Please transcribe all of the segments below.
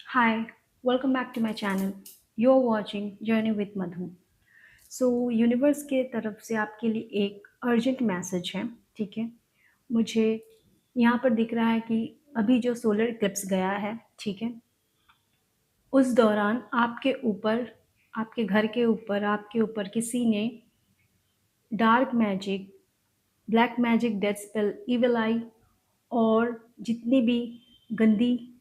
Hi, welcome back to my channel. You're watching Journey with Madhu. So universe के तरफ से आपके लिए एक अर्जेंट मैसेज है, ठीक है? मुझे यहाँ पर दिख रहा है कि अभी जो सोलर इक्लिप्स गया है, ठीक है? उस दौरान आपके ऊपर, आपके घर के ऊपर, आपके ऊपर किसी ने dark magic, black magic, death spell, evil eye और जितनी भी गंदी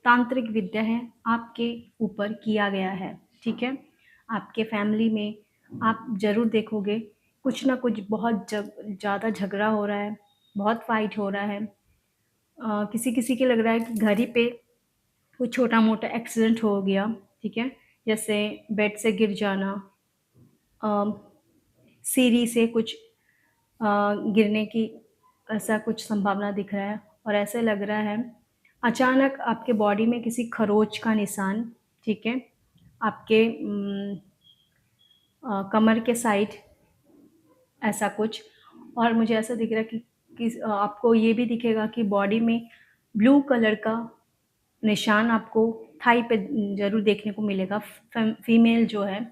तांत्रिक विद्या है आपके ऊपर किया गया है, ठीक है? आपके फैमिली में आप ज़रूर देखोगे कुछ ना कुछ बहुत ज़्यादा झगड़ा हो रहा है, बहुत फाइट हो रहा है। किसी किसी के लग रहा है कि घर ही पे कुछ छोटा मोटा एक्सीडेंट हो गया, ठीक है? जैसे बेड से गिर जाना, अ, सीढ़ी से कुछ गिरने की ऐसा कुछ संभावना दिख रहा है। और ऐसे लग रहा है अचानक आपके बॉडी में किसी खरोच का निशान, ठीक है? आपके कमर के साइड ऐसा कुछ। और मुझे ऐसा दिख रहा है कि आपको ये भी दिखेगा कि बॉडी में ब्लू कलर का निशान आपको थाई पे ज़रूर देखने को मिलेगा। फीमेल जो है,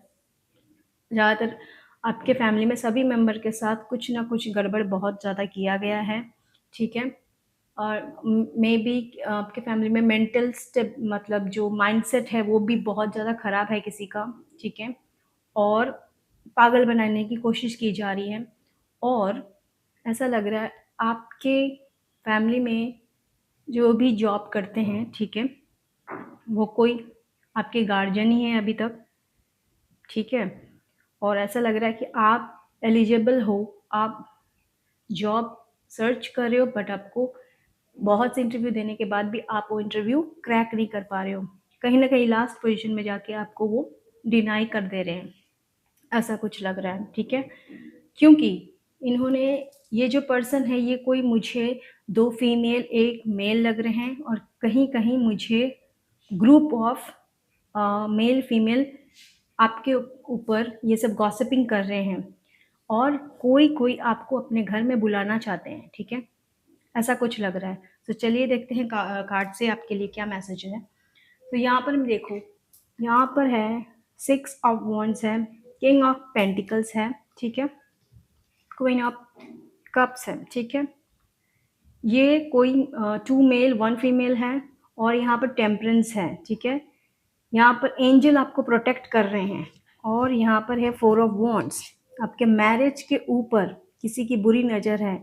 ज़्यादातर आपके फैमिली में सभी मेंबर के साथ कुछ ना कुछ गड़बड़ बहुत ज़्यादा किया गया है, ठीक है? और मे बी आपके फैमिली में मेंटल स्टेब मतलब जो माइंडसेट है वो भी बहुत ज़्यादा ख़राब है किसी का, ठीक है? और पागल बनाने की कोशिश की जा रही है। और ऐसा लग रहा है आपके फैमिली में जो भी जॉब करते हैं, ठीक है? वो कोई आपके गार्जियन ही हैं अभी तक, ठीक है? और ऐसा लग रहा है कि आप एलिजिबल हो, आप जॉब सर्च कर रहे हो, बट आपको बहुत से इंटरव्यू देने के बाद भी आप वो इंटरव्यू क्रैक नहीं कर पा रहे हो। कहीं न कहीं लास्ट पोज़ीशन में जाके आपको वो डिनाई कर दे रहे हैं, ऐसा कुछ लग रहा है, ठीक है? क्योंकि इन्होंने, ये जो पर्सन है ये कोई मुझे 2 फीमेल 1 मेल लग रहे हैं। और कहीं-कहीं मुझे ग्रुप ऑफ मेल फीमेल आपके ऊपर ये सब गॉसिपिंग कर रहे हैं और कोई-कोई आपको अपने घर में बुलाना चाहते हैं, ठीक है? ऐसा कुछ लग रहा है। तो चलिए देखते हैं कार्ड से आपके लिए क्या मैसेज है। तो यहाँ पर देखो, यहाँ पर है 6 ऑफ वॉन्ड्स है, किंग ऑफ पेंटिकल्स है, ठीक है? क्वीन ऑफ कप्स है, ठीक है? ये कोई 2 मेल 1 फीमेल है और यहाँ पर टेम्परेंस है, ठीक है? यहाँ पर एंजल आपको प्रोटेक्ट कर रहे हैं। और यहाँ पर है 4 ऑफ वॉन्ड्स, आपके मैरिज के ऊपर किसी की बुरी नज़र है।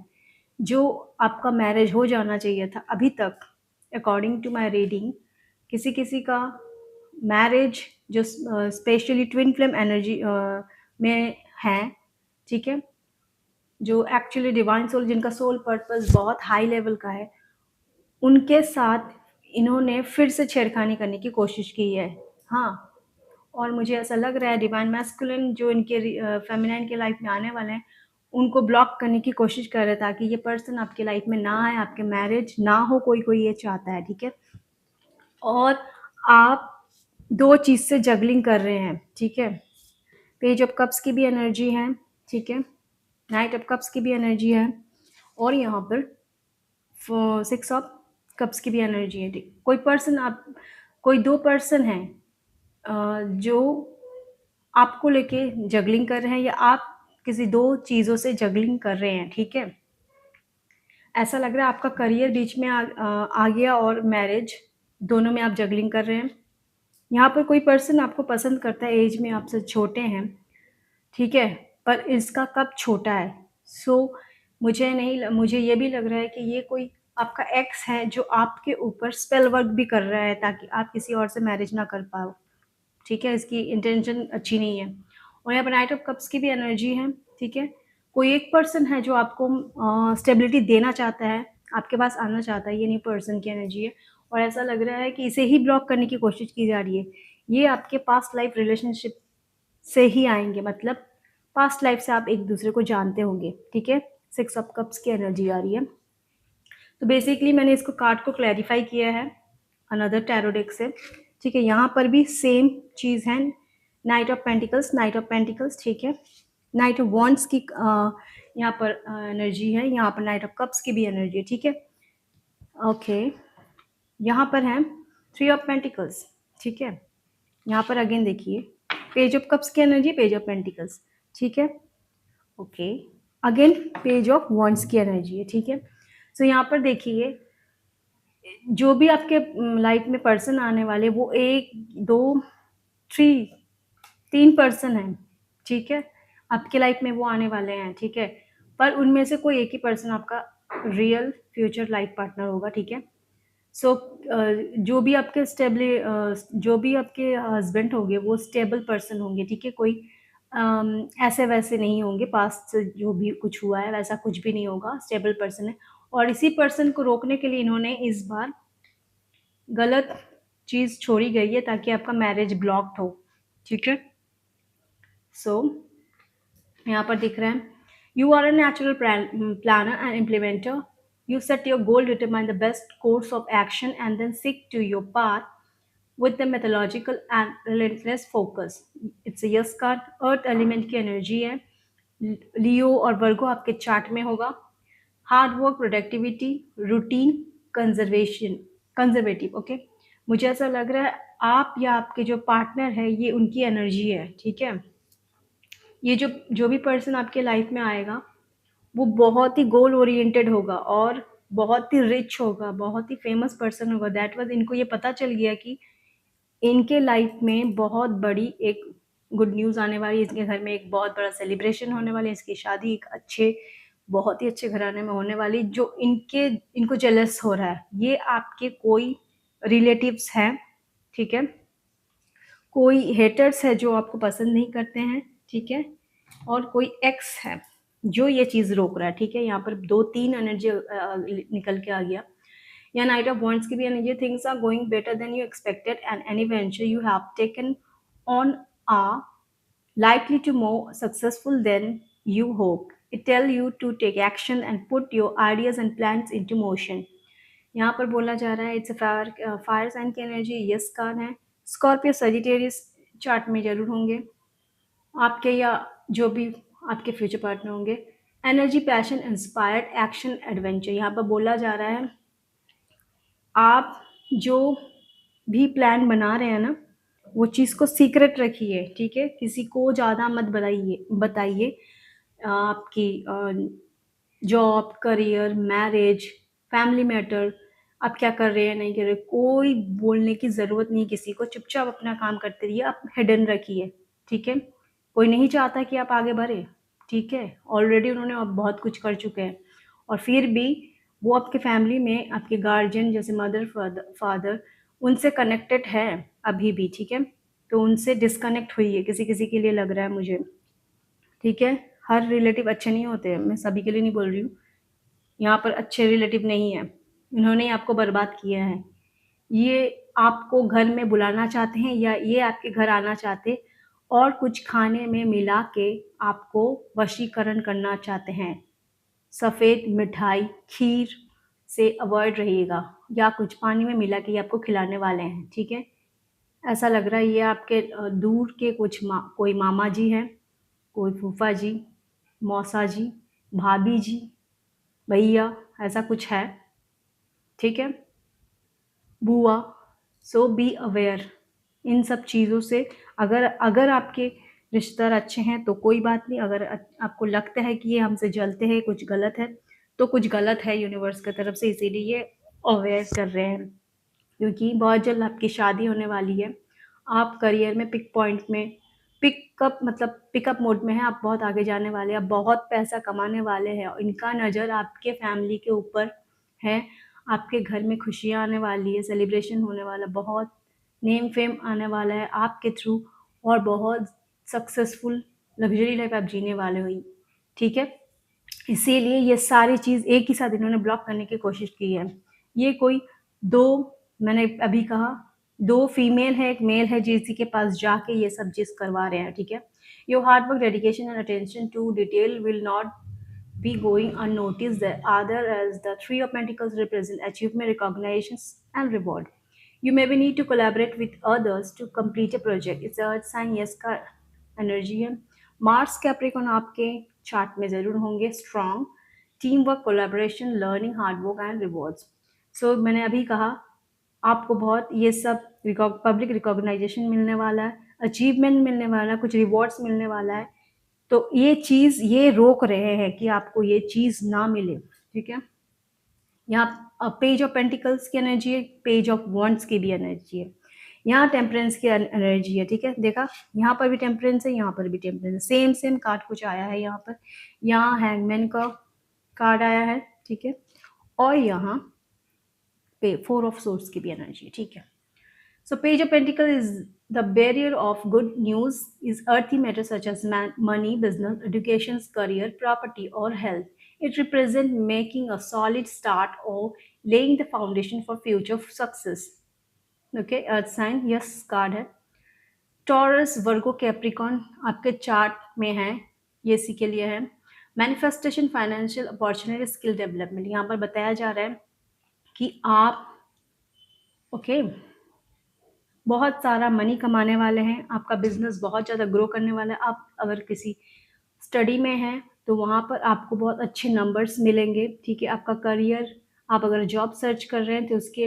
जो आपका मैरिज हो जाना चाहिए था अभी तक, अकॉर्डिंग टू माय रीडिंग, किसी-किसी का मैरिज जो स्पेशली ट्विन फ्लेम एनर्जी में है, ठीक है? जो एक्चुअली डिवाइन सोल, जिनका सोल पर्पस बहुत हाई लेवल का है, उनके साथ इन्होंने फिर से छेड़खानी करने की कोशिश की है। हाँ, और मुझे ऐसा लग रहा है डिवाइन मैस्कुलिन जो इनके फेमिनाइन के लाइफ में आने वाले हैं, उनको ब्लॉक करने की कोशिश कर रहे हैं ताकि ये पर्सन आपके लाइफ में ना आए, आपके मैरिज ना हो, कोई-कोई ये चाहता है, ठीक है? और आप 2 चीज़ से जगलिंग कर रहे हैं, ठीक है? पेज ऑफ कप्स की भी एनर्जी है, ठीक है? नाइट ऑफ कप्स की भी एनर्जी है और यहाँ पर 6 ऑफ कप्स की भी एनर्जी है। कोई पर्सन, आप कोई 2 पर्सन हैं जो आपको लेके जगलिंग कर रहे हैं या आप किसी 2 चीज़ों से जगलिंग कर रहे हैं, ठीक है? ऐसा लग रहा है आपका करियर बीच में आ गया और मैरिज, दोनों में आप जगलिंग कर रहे हैं। यहाँ पर कोई पर्सन आपको पसंद करता है, एज में आपसे छोटे हैं, ठीक है? पर इसका कप छोटा है। मुझे ये भी लग रहा है कि ये कोई आपका एक्स है जो आपके ऊपर स्पेल वर्क भी कर रहा है ताकि आप किसी और से मैरिज ना कर पाओ, ठीक है? इसकी इंटेंशन अच्छी नहीं है। और यहाँ पर नाइट ऑफ कप्स की भी एनर्जी है, ठीक है? कोई एक पर्सन है जो आपको स्टेबिलिटी देना चाहता है, आपके पास आना चाहता है, ये नहीं पर्सन की एनर्जी है। और ऐसा लग रहा है कि इसे ही ब्लॉक करने की कोशिश की जा रही है। ये आपके पास्ट लाइफ रिलेशनशिप से ही आएँगे, मतलब पास्ट लाइफ से आप एक-दूसरे को जानते होंगे, ठीक है? 6 ऑफ कप्स की एनर्जी आ रही है। तो बेसिकली मैंने इसको कार्ड को क्लैरिफ़ाई किया है अनदर टैरो डेक से, ठीक है? यहाँ पर भी सेम चीज़ है, नाइट ऑफ पेंटिकल्स, ठीक है? नाइट ऑफ वॉन्ड्स की यहाँ पर एनर्जी है, यहाँ पर नाइट ऑफ कप्स की भी एनर्जी है, ठीक है? ओके, यहाँ पर है थ्री ऑफ पेंटिकल्स, ठीक है। यहाँ पर अगेन देखिए पेज ऑफ कप्स की एनर्जी, पेज ऑफ पेंटिकल्स, ठीक है। Okay, again page of wands की एनर्जी है, ठीक है। सो यहाँ पर देखिए जो भी आपके लाइफ में पर्सन आने वाले वो एक दो थ्री तीन पर्सन हैं, ठीक है। आपके लाइफ में वो आने वाले हैं, ठीक है। पर उनमें से कोई एक ही पर्सन आपका रियल फ्यूचर लाइफ पार्टनर होगा, ठीक है। सो जो भी आपके जो भी आपके हस्बैंड होंगे वो स्टेबल पर्सन होंगे, ठीक है। कोई ऐसे वैसे नहीं होंगे, पास्ट से जो भी कुछ हुआ है वैसा कुछ भी नहीं होगा, स्टेबल पर्सन है। और इसी पर्सन को रोकने के लिए इन्होंने इस बार गलत चीज़ छोड़ी गई है ताकि आपका मैरिज ब्लॉक्ड हो, ठीक है। सो यहाँ पर दिख रहा है you are a natural planner and implementer, you set your goal, determine the best course of action and then seek to your path with the methodological and relentless focus. It's a yes card, earth element की energy है, लियो और वर्गो आपके chart में होगा। Hard work, productivity, routine, conservative, okay. मुझे ऐसा लग रहा है आप या आपके जो पार्टनर है ये उनकी एनर्जी है, ठीक है। ये जो जो भी पर्सन आपके लाइफ में आएगा वो बहुत ही गोल ओरिएंटेड होगा और बहुत ही रिच होगा, बहुत ही फेमस पर्सन होगा। दैट वाज इनको ये पता चल गया कि इनके लाइफ में बहुत बड़ी एक गुड न्यूज़ आने वाली है, इसके घर में एक बहुत बड़ा सेलिब्रेशन होने वाली है, इसकी शादी एक अच्छे बहुत ही अच्छे घराने में होने वाली, जो इनको जेलस हो रहा है ये आपके कोई रिलेटिव्स हैं, ठीक है। कोई हेटर्स है जो आपको पसंद नहीं करते हैं, ठीक है। और कोई एक्स है जो ये चीज़ रोक रहा है, ठीक है। यहाँ पर 2-3 एनर्जी निकल के आ गया। या नाइट ऑफ वॉन्ड्स की भी energy, things are going better than you expected and any venture you have taken on are likely to more successful than you hope. It tell you to take action and put your ideas and plans into motion. यहाँ पर बोला जा रहा है it's fire sign की energy, yes card है। Scorpio Sagittarius chart में जरूर होंगे आपके, या जो भी आपके फ्यूचर पार्टनर होंगे। Energy, passion, inspired, action, adventure. यहाँ पर बोला जा रहा है आप जो भी प्लान बना रहे हैं ना वो चीज़ को सीक्रेट रखिए, ठीक है। किसी को ज़्यादा मत बताइए आपकी job, career, marriage, family matter, आप क्या कर रहे हैं नहीं कर रहे, कोई बोलने की ज़रूरत नहीं किसी को। चुपचाप अपना काम करते रहिए, आप हिडन रखिए, ठीक है। कोई नहीं चाहता कि आप आगे बढ़े, ठीक है। ऑलरेडी उन्होंने अब बहुत कुछ कर चुके हैं और फिर भी वो आपके फैमिली में आपके गार्जियन जैसे मदर, फादर उनसे कनेक्टेड है अभी भी, ठीक है। तो उनसे डिस्कनेक्ट हुई है किसी किसी के लिए लग रहा है मुझे, ठीक है। हर रिलेटिव अच्छे नहीं होते हैं, मैं सभी के लिए नहीं बोल रही हूँ। यहाँ पर अच्छे रिलेटिव नहीं है, इन्होंने आपको बर्बाद किया है। ये आपको घर में बुलाना चाहते हैं या ये आपके घर आना चाहते और कुछ खाने में मिला के आपको वशीकरण करना चाहते हैं। सफ़ेद मिठाई, खीर से अवॉइड रहिएगा, या कुछ पानी में मिला के ये आपको खिलाने वाले हैं, ठीक है। ऐसा लग रहा है ये आपके दूर के कुछ कोई मामा जी हैं, कोई फूफा जी, मौसा जी, भाभी जी, भैया, ऐसा कुछ है, ठीक है। बुआ। सो बी अवेयर इन सब चीज़ों से। अगर अगर आपके रिश्तेदार अच्छे हैं तो कोई बात नहीं, अगर आपको लगता है कि ये हमसे जलते हैं, कुछ गलत है, तो कुछ गलत है यूनिवर्स की तरफ से, इसीलिए ये अवेयर कर रहे हैं। क्योंकि बहुत जल्द आपकी शादी होने वाली है, आप करियर में पिक पॉइंट में पिकअप मोड में हैं, आप बहुत आगे जाने वाले हैं, आप बहुत पैसा कमाने वाले हैं और इनका नज़र आपके फैमिली के ऊपर है। आपके घर में खुशियाँ आने वाली है, सेलिब्रेशन होने वाला, बहुत नेम फेम आने वाला है आपके थ्रू और बहुत सक्सेसफुल लग्जरी लाइफ आप जीने वाले हो, ठीक है। इसीलिए ये सारी चीज़ एक ही साथ इन्होंने ब्लॉक करने की कोशिश की है। ये कोई दो, मैंने अभी कहा, दो फीमेल है एक मेल है जिसी के पास जाके ये सब चीज़ करवा रहे हैं, ठीक है। Your hard work, dedication and attention to detail will not be going unnoticed. The other as the three of pentacles represent achievement, recognition and reward. You maybe need to collaborate with others to complete a project. It's a earth sign, yes का energy है। Mars Capricorn आपके chart में ज़रूर होंगे strong, team work, collaboration, learning, hard work and rewards. So मैंने अभी कहा आपको बहुत ये सब पब्लिक रिकॉग्नाइजेशन मिलने वाला है, अचीवमेंट मिलने वाला है, कुछ रिवॉर्ड्स मिलने वाला है। तो ये चीज़ ये रोक रहे हैं कि आपको ये चीज़ ना मिले, ठीक है। यहाँ पेज ऑफ पेंटिकल्स की एनर्जी है, पेज ऑफ वॉन्ड्स की भी एनर्जी है, यहाँ टेम्परेंस की एनर्जी है, ठीक है। देखा, यहाँ पर भी टेम्परेंस है, यहाँ पर भी टेम्परेंस, सेम सेम कार्ड कुछ आया है यहाँ पर। यहाँ हैंगमैन का कार्ड आया है, ठीक है। और यहाँ पे 4 ऑफ सोर्ड्स की भी एनर्जी है, ठीक है। So page of pentacle is the barrier of good news is earthy matters such as money, business, education, career, property or health. It represents making a solid start or laying the foundation for future success. Okay, earth sign, yes card है। Taurus, Virgo, Capricorn आपके chart में है, ये इसी के लिए है। Manifestation, financial opportunity, skill development, यहाँ पर बताया जा रहा है कि आप ओके बहुत सारा मनी कमाने वाले हैं, आपका बिजनेस बहुत ज़्यादा ग्रो करने वाला है। आप अगर किसी स्टडी में हैं तो वहाँ पर आपको बहुत अच्छे नंबर्स मिलेंगे, ठीक है। आपका करियर, आप अगर जॉब सर्च कर रहे हैं तो उसके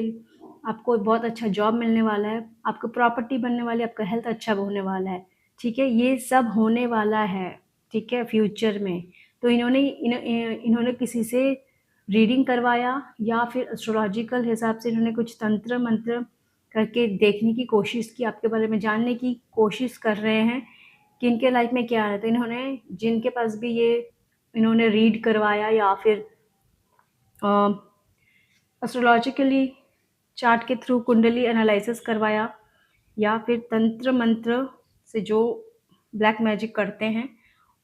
आपको बहुत अच्छा जॉब मिलने वाला है, आपको प्रॉपर्टी बनने वाली है, आपका हेल्थ अच्छा होने वाला है, ठीक है। ये सब होने वाला है, ठीक है, फ्यूचर में। तो इन्होंने किसी से रीडिंग करवाया या फिर एस्ट्रोलॉजिकल हिसाब से इन्होंने कुछ तंत्र मंत्र करके देखने की कोशिश की, आपके बारे में जानने की कोशिश कर रहे हैं कि इनके लाइफ में क्या है। तो इन्होंने जिनके पास भी ये इन्होंने रीड करवाया या फिर एस्ट्रोलॉजिकली चार्ट के थ्रू कुंडली एनालिसिस करवाया या फिर तंत्र मंत्र से जो ब्लैक मैजिक करते हैं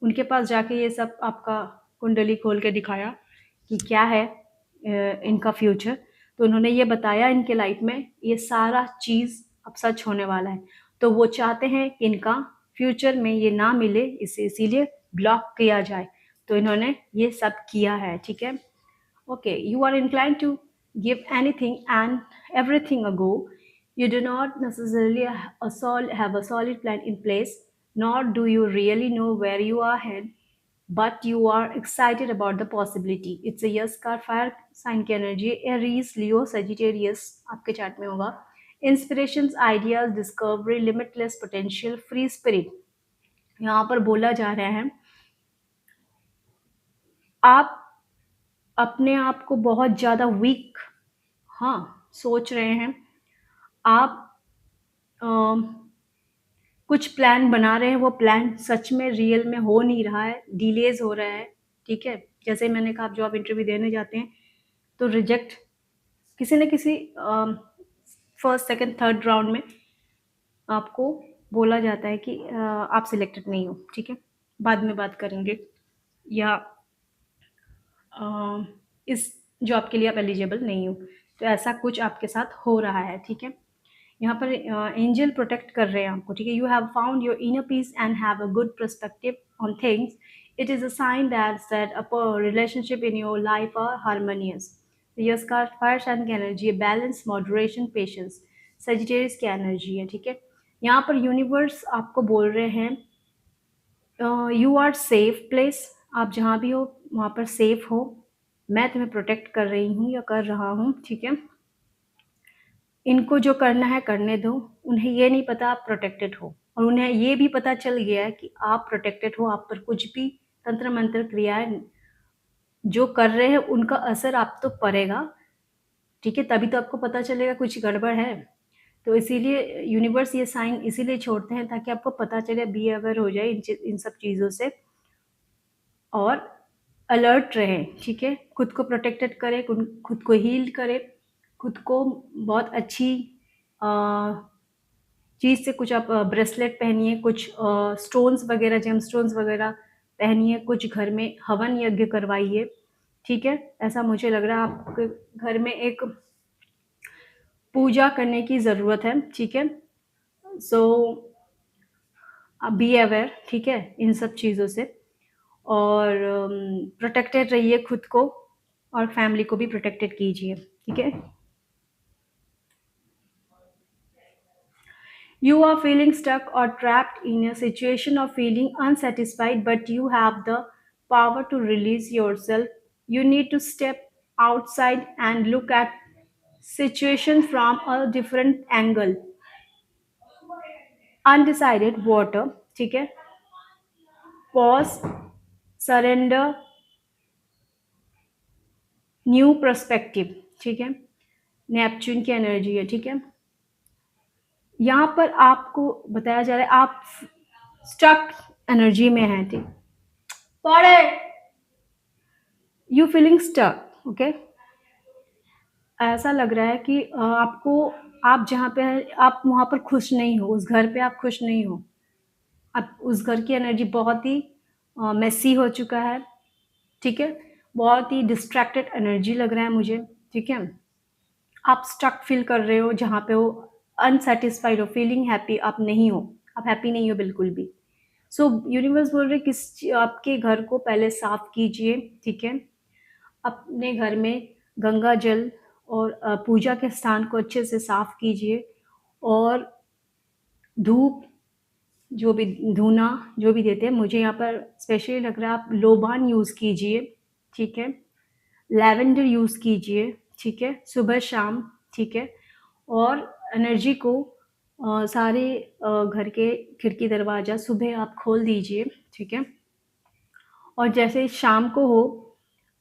उनके पास जाके ये सब आपका कुंडली खोल के दिखाया कि क्या है इनका फ्यूचर। तो उन्होंने ये बताया इनके लाइफ में ये सारा चीज़ अब सच होने वाला है। तो वो चाहते हैं कि इनका फ्यूचर में ये ना मिले, इसे इसीलिए ब्लॉक किया जाए। तो इन्होंने ये सब किया है, ठीक है। Okay, you are inclined to give anything and everything a go. You do not necessarily have a solid plan in place, nor do you really know where you are headed, but you are excited about the possibility. It's a yes card, fire sign की energy, Aries, Leo, Sagittarius आपके chart में होगा। Inspirations, ideas, discovery, limitless potential, free spirit। यहाँ पर बोला जा रहा है आप अपने आप को बहुत ज़्यादा वीक सोच रहे हैं। आप कुछ प्लान बना रहे हैं, वो प्लान सच में रियल में हो नहीं रहा है, डिलेज हो रहा है, ठीक है। जैसे मैंने कहा, आप जॉब इंटरव्यू देने जाते हैं तो रिजेक्ट किसी न किसी फर्स्ट सेकंड थर्ड राउंड में आपको बोला जाता है कि आप सिलेक्टेड नहीं हो, ठीक है, बाद में बात करेंगे, या इस जॉब के लिए आप एलिजिबल नहीं हो। तो ऐसा कुछ आपके साथ हो रहा है, ठीक है। यहाँ पर एंजल प्रोटेक्ट कर रहे हैं आपको, ठीक है। You have found your inner peace and have a good perspective on things. It is a sign that a relationship in your life are harmonious. Yes का फायर साइन की एनर्जी है, balance, moderation, patience, Sagittarius की energy है, ठीक है। यहाँ पर universe आपको बोल रहे हैं यू आर सेफ प्लेस, आप जहाँ भी हो वहाँ पर सेफ हो, मैं तुम्हें प्रोटेक्ट कर रही हूँ या कर रहा हूँ, ठीक है। इनको जो करना है करने दो, उन्हें ये नहीं पता आप प्रोटेक्टेड हो, और उन्हें ये भी पता चल गया है कि आप प्रोटेक्टेड हो। आप पर कुछ भी तंत्र मंत्र क्रियाएं जो कर रहे हैं उनका असर आप तो पड़ेगा, ठीक है, तभी तो आपको पता चलेगा कुछ गड़बड़ है। तो इसीलिए यूनिवर्स ये साइन इसीलिए छोड़ते हैं ताकि आपको पता चले, बी अवेयर हो जाए इन सब चीज़ों से और अलर्ट रहें, ठीक है। खुद को प्रोटेक्टेड करें, खुद को हील करें, खुद को बहुत अच्छी चीज़ से कुछ आप ब्रेसलेट पहनिए, कुछ स्टोन्स वगैरह, जेम स्टोन्स वगैरह पहनिए, कुछ घर में हवन यज्ञ करवाइए, ठीक है। ऐसा मुझे लग रहा है आपके घर में एक पूजा करने की ज़रूरत है, ठीक है। सो बी अवेयर, ठीक है, इन सब चीज़ों से, और प्रोटेक्टेड रहिए खुद को और फैमिली को भी प्रोटेक्टेड कीजिए, ठीक है। You are feeling stuck or trapped in a situation of feeling unsatisfied, but you have the power to release yourself. You need to step outside and look at situation from a different angle, undecided water, ठीक है, pause, surrender, new perspective, ठीक है, Neptune की energy है, ठीक है। यहाँ पर आपको बताया जा रहा है आप स्टक एनर्जी में हैं, ठीक, पढ़े, यू फीलिंग स्टक, ओके। ऐसा लग रहा है कि आपको, आप जहाँ पे हैं आप वहाँ पर खुश नहीं हो, उस घर पे आप खुश नहीं हो, आप उस घर की एनर्जी बहुत ही मेसी हो चुका है, ठीक है, बहुत ही डिस्ट्रैक्टेड एनर्जी लग रहा है मुझे, ठीक है। आप स्टक फील कर रहे हो जहाँ पे हो, अनसेटिस्फाइड हो, फीलिंग हैप्पी आप नहीं हो, आप हैप्पी नहीं हो बिल्कुल भी। सो यूनिवर्स बोल रहे किस आपके घर को पहले साफ कीजिए, ठीक है, अपने घर में गंगा जल और पूजा के स्थान को अच्छे से साफ कीजिए, और धूप जो भी धूना जो भी देते हैं, मुझे यहाँ पर स्पेशली लग रहा है आप लोबान यूज़ कीजिए, ठीक है, लैवेंडर यूज़ कीजिए, ठीक है, सुबह शाम, ठीक है, और एनर्जी को सारे घर के खिड़की दरवाज़ा सुबह आप खोल दीजिए, ठीक है, और जैसे शाम को हो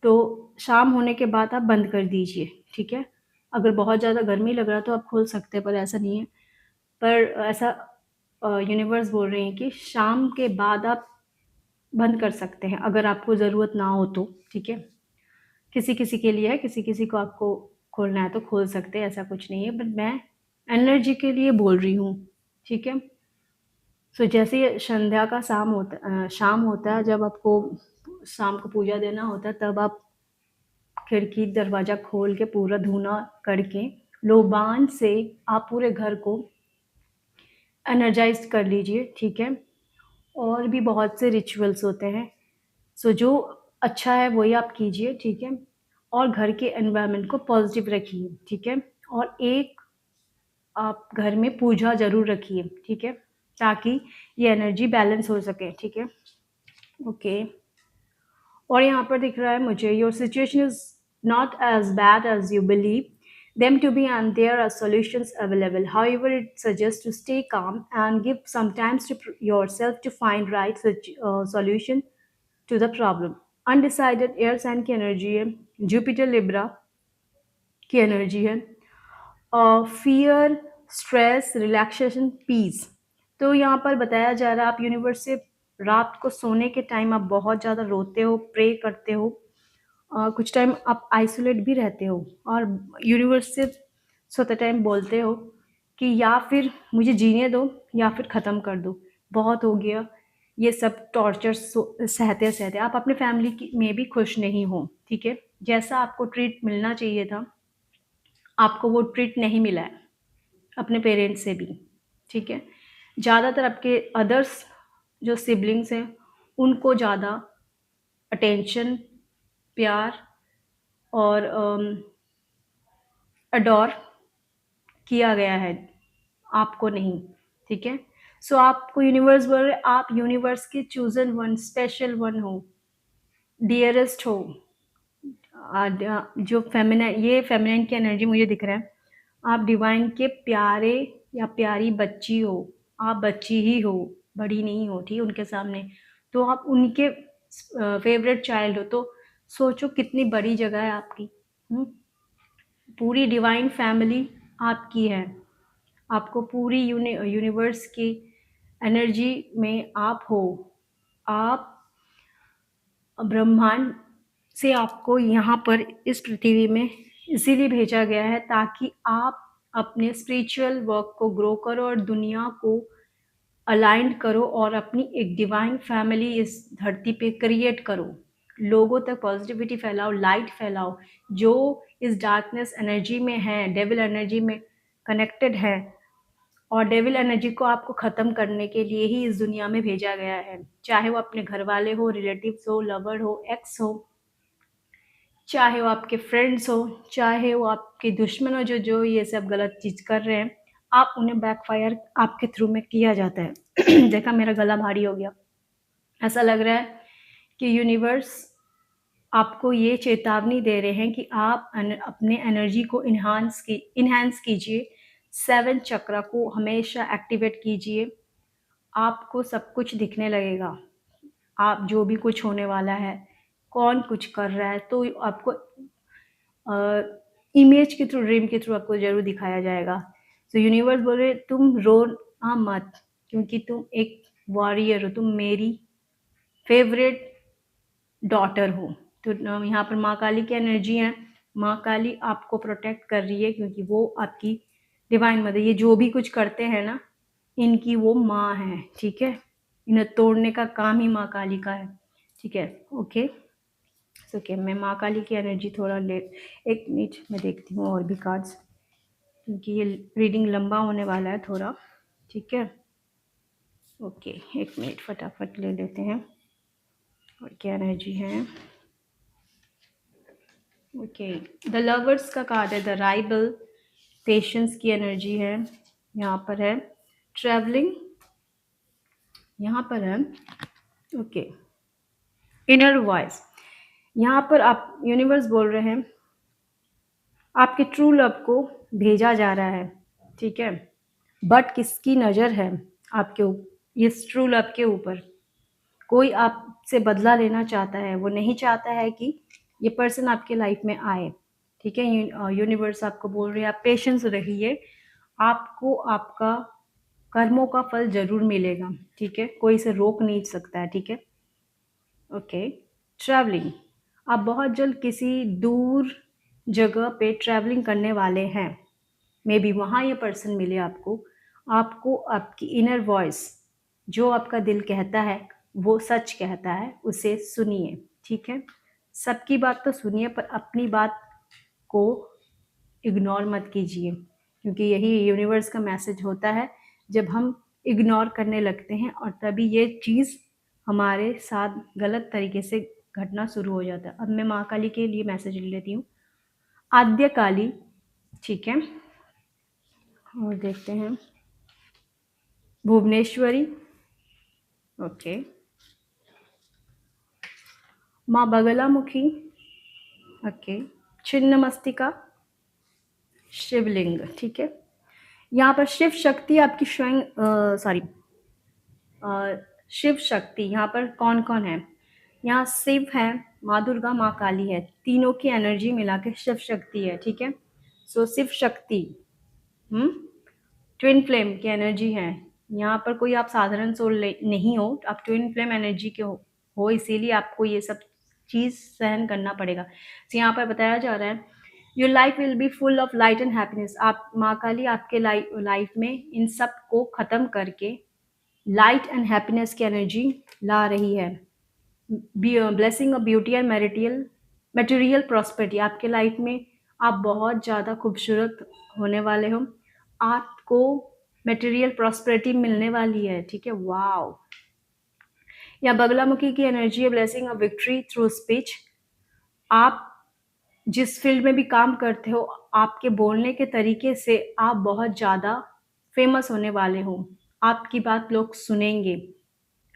तो शाम होने के बाद आप बंद कर दीजिए, ठीक है। अगर बहुत ज़्यादा गर्मी लग रहा है तो आप खोल सकते हैं, पर ऐसा नहीं है, पर ऐसा यूनिवर्स बोल रहे हैं कि शाम के बाद आप बंद कर सकते हैं अगर आपको ज़रूरत ना हो तो, ठीक है। किसी किसी के लिए है, किसी किसी को आपको खोलना है तो खोल सकते हैं, ऐसा कुछ नहीं है, बट मैं एनर्जी के लिए बोल रही हूँ, ठीक है। सो जैसे ही संध्या का शाम होता है, जब आपको शाम को पूजा देना होता है, तब आप खिड़की दरवाज़ा खोल के पूरा धूना करके लोबान से आप पूरे घर को एनर्जाइज़ कर लीजिए, ठीक है। और भी बहुत से रिचुअल्स होते हैं, सो जो अच्छा है वही आप कीजिए, ठीक है, और घर के एनवायरनमेंट को पॉजिटिव रखिए, ठीक है, और एक आप घर में पूजा ज़रूर रखिए, ठीक है, ताकि ये एनर्जी बैलेंस हो सके, ठीक है, ओके। और यहाँ पर दिख रहा है मुझे, your situation is not as bad as you believe them to be, and there are solutions available. However, it suggests to stay calm and give some time to yourself to find right solution to the problem. Undecided air sign की energy है, Jupiter Libra की energy है, fear, stress, relaxation, piece. तो यहाँ पर बताया जा रहा है आप यूनिवर्स से रात को सोने के टाइम आप बहुत ज़्यादा रोते हो, प्रे करते हो, कुछ टाइम आप आइसोलेट भी रहते हो, और यूनिवर्स से सोते टाइम बोलते हो कि या फिर मुझे जीने दो या फिर ख़त्म कर दो, बहुत हो गया ये सब टॉर्चर सहते सहते। आप अपने फैमिली में भी खुश नहीं हो, ठीक है, जैसा आपको ट्रीट मिलना चाहिए था आपको वो ट्रीट नहीं मिला है अपने पेरेंट्स से भी, ठीक है। ज़्यादातर आपके अदर्स जो सिबलिंग्स हैं उनको ज़्यादा अटेंशन, प्यार और अडोर किया गया है, आपको नहीं, ठीक है। सो आपको यूनिवर्स बोल रहे आप यूनिवर्स के चूजन वन, स्पेशल वन हो, डियरेस्ट हो, जो फेमिनाइन, ये फेमिनाइन की एनर्जी मुझे दिख रहा है, आप डिवाइन के प्यारे या प्यारी बच्ची हो, आप बच्ची ही हो, बड़ी नहीं हो, ठीक है, उनके सामने, तो आप उनके फेवरेट चाइल्ड हो, तो सोचो कितनी बड़ी जगह है आपकी, पूरी डिवाइन फैमिली आपकी है, आपको पूरी यूनिवर्स की एनर्जी में आप हो, आप ब्रह्मांड से आपको यहाँ पर इस पृथ्वी में इसीलिए भेजा गया है ताकि आप अपने स्पिरिचुअल वर्क को ग्रो करो और दुनिया को अलाइन करो और अपनी एक डिवाइन फैमिली इस धरती पे क्रिएट करो, लोगों तक पॉजिटिविटी फैलाओ, लाइट फैलाओ, जो इस डार्कनेस एनर्जी में है, डेविल एनर्जी में कनेक्टेड है, और डेविल एनर्जी को आपको ख़त्म करने के लिए ही इस दुनिया में भेजा गया है, चाहे वो अपने घर वाले हो, रिलेटिव्स हो, लवर हो, एक्स हो, चाहे वो आपके फ्रेंड्स हो, चाहे वो आपके दुश्मन हो, जो ये सब गलत चीज़ कर रहे हैं, आप उन्हें बैकफायर आपके थ्रू में किया जाता है। देखा मेरा गला भारी हो गया, ऐसा लग रहा है कि यूनिवर्स आपको ये चेतावनी दे रहे हैं कि आप अपने एनर्जी को इन्हांस कीजिए। 7 चक्रा को हमेशा एक्टिवेट कीजिए। आपको सब कुछ दिखने लगेगा। आप जो भी कुछ होने वाला है, कौन कुछ कर रहा है, तो आपको इमेज के थ्रू, ड्रीम के थ्रू आपको ज़रूर दिखाया जाएगा। तो यूनिवर्स बोल रहे तुम रोना मत, क्योंकि तुम एक वॉरियर हो, तुम मेरी फेवरेट डॉटर हो। तो यहाँ पर माँ काली की एनर्जी है। माँ काली आपको प्रोटेक्ट कर रही है, क्योंकि वो आपकी डिवाइन मदर, ये जो भी कुछ करते हैं ना, इनकी वो माँ है, ठीक है। इन्हें तोड़ने का काम ही माँ काली का है, ठीक है। ओके, ओके, मैं माँ काली की एनर्जी थोड़ा ले, एक मिनट मैं देखती हूँ और भी कार्ड्स, क्योंकि ये रीडिंग लंबा होने वाला है थोड़ा, ठीक है। ओके, एक मिनट फटाफट ले लेते हैं और क्या एनर्जी है। ओके, द लवर्स का कार्ड है, द राइबल, पेशेंस की एनर्जी है। यहाँ पर है ट्रैवलिंग, यहाँ पर है ओके इनर वॉइस। यहाँ पर आप यूनिवर्स बोल रहे हैं आपके ट्रू लव को भेजा जा रहा है, ठीक है। बट किसकी नज़र है आपके इस ट्रू लव के ऊपर? कोई आपसे बदला लेना चाहता है, वो नहीं चाहता है कि ये पर्सन आपके लाइफ में आए, ठीक है। यूनिवर्स आपको बोल रहे हैं आप पेशेंस रहिए, आपको आपका कर्मों का फल जरूर मिलेगा, ठीक है। कोई इसे रोक नहीं सकता है, ठीक है। ओके, ट्रैवलिंग, आप बहुत जल्द किसी दूर जगह पे ट्रैवलिंग करने वाले हैं। मे बी वहाँ ये पर्सन मिले आपको। आपको आपकी इनर वॉइस, जो आपका दिल कहता है वो सच कहता है, उसे सुनिए, ठीक है। सबकी बात तो सुनिए, पर अपनी बात को इग्नोर मत कीजिए, क्योंकि यही यूनिवर्स का मैसेज होता है। जब हम इग्नोर करने लगते हैं और तभी ये चीज़ हमारे साथ गलत तरीके से घटना शुरू हो जाता है। अब मैं माँ काली के लिए मैसेज ले लेती हूँ। आद्य काली, ठीक है, और देखते हैं भुवनेश्वरी, ओके, माँ बगलामुखी, ओके, छिन्न मस्तिका, शिवलिंग, ठीक है। यहाँ पर शिव शक्ति आपकी स्वयं सॉरी शिव शक्ति, यहाँ पर कौन कौन है? यहाँ शिव है, माँ दुर्गा, माँ काली है, तीनों की एनर्जी मिला के शिव शक्ति है, ठीक है। सो शिव शक्ति ट्विन फ्लेम की एनर्जी है। यहाँ पर कोई आप साधारण सोल नहीं हो, आप ट्विन फ्लेम एनर्जी के हो, इसीलिए आपको ये सब चीज़ सहन करना पड़ेगा। तो यहाँ पर बताया जा रहा है your life will be full of light and happiness. आप माँ काली आपके लाइफ में इन सब को ख़त्म करके लाइट एंड हैप्पीनेस की एनर्जी ला रही है। Blessing of beauty and material prosperity आपके लाइफ में, आप बहुत ज़्यादा खूबसूरत होने वाले हो। आपको मटेरियल प्रॉस्पेरिटी मिलने वाली है, ठीक है। वाओ, या बगलामुखी की एनर्जी है blessing of victory through speech. आप जिस फील्ड में भी काम करते हो, आपके बोलने के तरीके से आप बहुत ज़्यादा फेमस होने वाले हो। आपकी बात लोग सुनेंगे,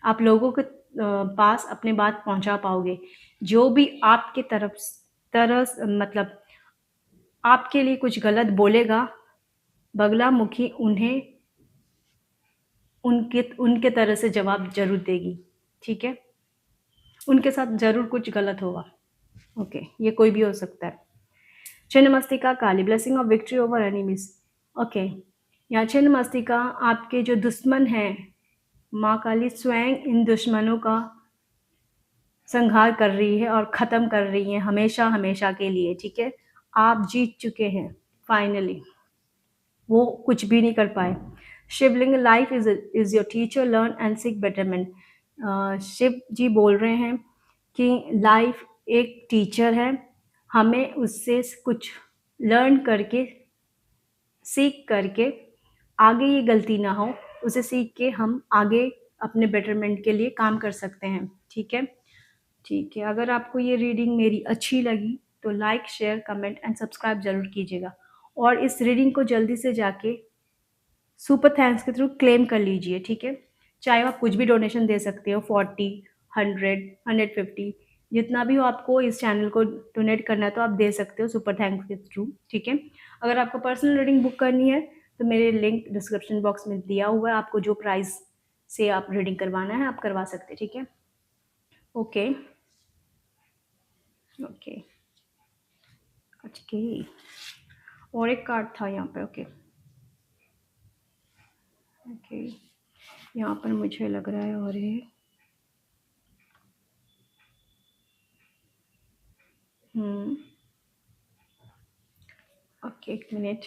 आप लोगों के पास अपनी बात पहुंचा पाओगे। जो भी आपके तरह मतलब आपके लिए कुछ गलत बोलेगा, बगलामुखी उन्हें उनके तरह से जवाब जरूर देगी, ठीक है। उनके साथ जरूर कुछ गलत होगा, ओके, ये कोई भी हो सकता है। Chhinnamastika Kali, blessing of victory over enemies, okay. यहाँ छिन्न मस्तिका आपके जो दुश्मन हैं, माँ काली स्वयं इन दुश्मनों का संहार कर रही है और ख़त्म कर रही है हमेशा हमेशा के लिए, ठीक है। आप जीत चुके हैं फाइनली, वो कुछ भी नहीं कर पाए। Shivling, life is your teacher, learn and seek betterment. Shiv ji बोल रहे हैं कि लाइफ एक टीचर है, हमें उससे कुछ लर्न करके, सीख करके, आगे ये गलती ना हो, उसे सीख के हम आगे अपने बेटरमेंट के लिए काम कर सकते हैं, ठीक है। ठीक है, अगर आपको ये रीडिंग मेरी अच्छी लगी तो like, share, comment and subscribe ज़रूर कीजिएगा। और इस रीडिंग को जल्दी से जाके सुपर थैंक्स के थ्रू क्लेम कर लीजिए, ठीक है। चाहे आप कुछ भी डोनेशन दे सकते हो, 40, 100, 150, जितना भी हो आपको इस चैनल को डोनेट करना है तो आप दे सकते हो सुपर थैंक्स के थ्रू, ठीक है। अगर आपको पर्सनल रीडिंग बुक करनी है तो मेरे लिंक डिस्क्रिप्शन बॉक्स में दिया हुआ है, आपको जो प्राइस से आप रीडिंग करवाना है आप करवा सकते हैं, ठीक है। ओके ओके ओके, और एक कार्ड था यहाँ पे। ओके ओके, यहाँ पर मुझे लग रहा है और ये ओके, एक मिनट।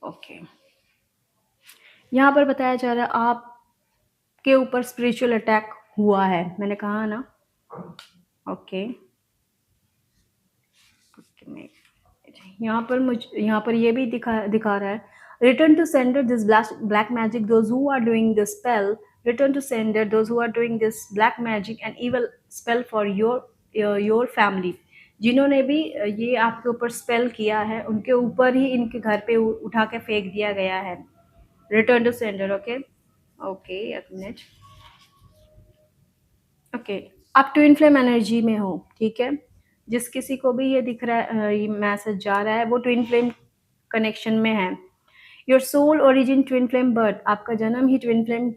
ओके, यहाँ पर बताया जा रहा है आपके ऊपर स्पिरिचुअल अटैक हुआ है, मैंने कहा ना। ओके ओके, यहाँ पर ये भी दिखा रहा है, return to sender this black magic those who are doing this spell, return to sender those who are doing this black magic and evil spell for your family. जिन्होंने भी ये आपके ऊपर स्पेल किया है उनके ऊपर ही इनके घर पे उठा के फेंक दिया गया है। Return to sender. Okay okay, एक मिनट। ओके, आप ट्विन फ्लेम एनर्जी में हो, ठीक है। जिस किसी को भी ये दिख रहा है, ये मैसेज जा रहा है, वो ट्विन फ्लेम कनेक्शन में है। Your soul origin twin flame birth, आपका जन्म ही ट्विन फ्लेम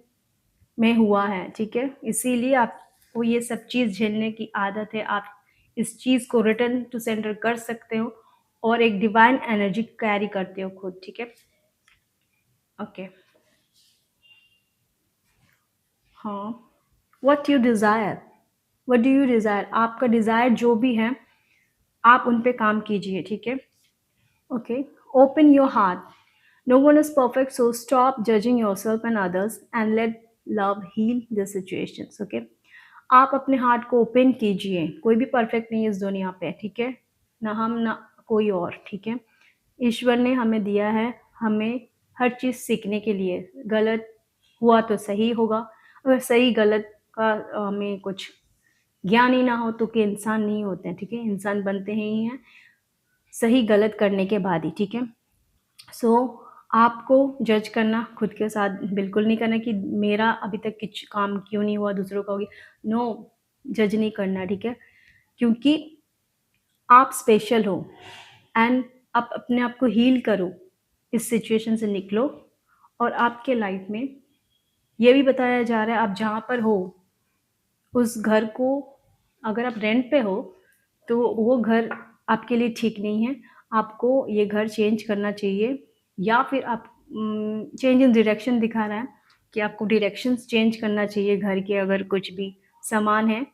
में हुआ है, ठीक है। इसीलिए आपको ये सब चीज़ झेलने की आदत है। आप इस चीज़ को रिटर्न टू सेंटर कर सकते हो और एक डिवाइन एनर्जी कैरी करते हो खुद, ठीक है। ओके, हाँ, what you desire, what do you desire, आपका डिज़ायर जो भी है आप उन पे काम कीजिए, ठीक है। Okay, open your heart, no one is perfect, so stop judging yourself and others and let love heal the situations. Okay, आप अपने हार्ट को ओपन कीजिए, कोई भी परफेक्ट नहीं है इस दुनिया पे, ठीक है। ना हम ना कोई और, ठीक है। ईश्वर ने हमें दिया है, हमें हर चीज़ सीखने के लिए। गलत हुआ तो सही होगा, अगर सही गलत का हमें कुछ ज्ञान ही ना हो तो कि इंसान नहीं होते हैं, ठीक है। इंसान बनते ही हैं सही गलत करने के बाद ही, ठीक है। सो आपको जज करना खुद के साथ बिल्कुल नहीं करना कि मेरा अभी तक कुछ काम क्यों नहीं हुआ, दूसरों का हो गया। नो, जज नहीं करना, ठीक है। क्योंकि आप स्पेशल हो एंड आप अपने आप को हील करो, इस सिचुएशन से निकलो। और आपके लाइफ में ये भी बताया जा रहा है आप जहाँ पर हो उस घर को, अगर आप रेंट पे हो तो वो घर आपके लिए ठीक नहीं है, आपको ये घर चेंज करना चाहिए। या फिर आप चेंज इन डायरेक्शन दिखा रहा है कि आपको डायरेक्शंस चेंज करना चाहिए घर के, अगर कुछ भी सामान है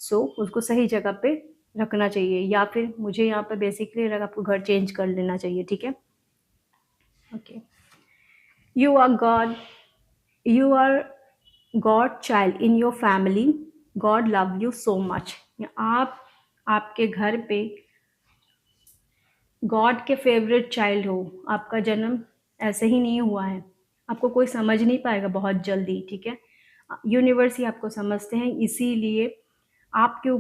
सो उसको सही जगह पे रखना चाहिए, या फिर मुझे यहाँ पर बेसिकली लगा आपको घर चेंज कर लेना चाहिए, ठीक है। Okay, you are God, you are God child in your family, God love you so much. आप आपके घर पे गॉड के फेवरेट चाइल्ड हो, आपका जन्म ऐसे ही नहीं हुआ है, आपको कोई समझ नहीं पाएगा बहुत जल्दी, ठीक है। यूनिवर्स ही आपको समझते हैं, इसीलिए आपके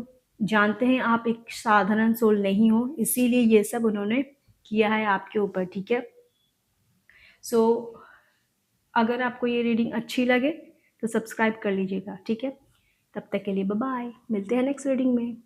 जानते हैं आप एक साधारण सोल नहीं हो, इसीलिए ये सब उन्होंने किया है आपके ऊपर, ठीक है। सो अगर आपको ये रीडिंग अच्छी लगे तो सब्सक्राइब कर लीजिएगा, ठीक है। तब तक के लिए बाय बाय, मिलते हैं नेक्स्ट रीडिंग में।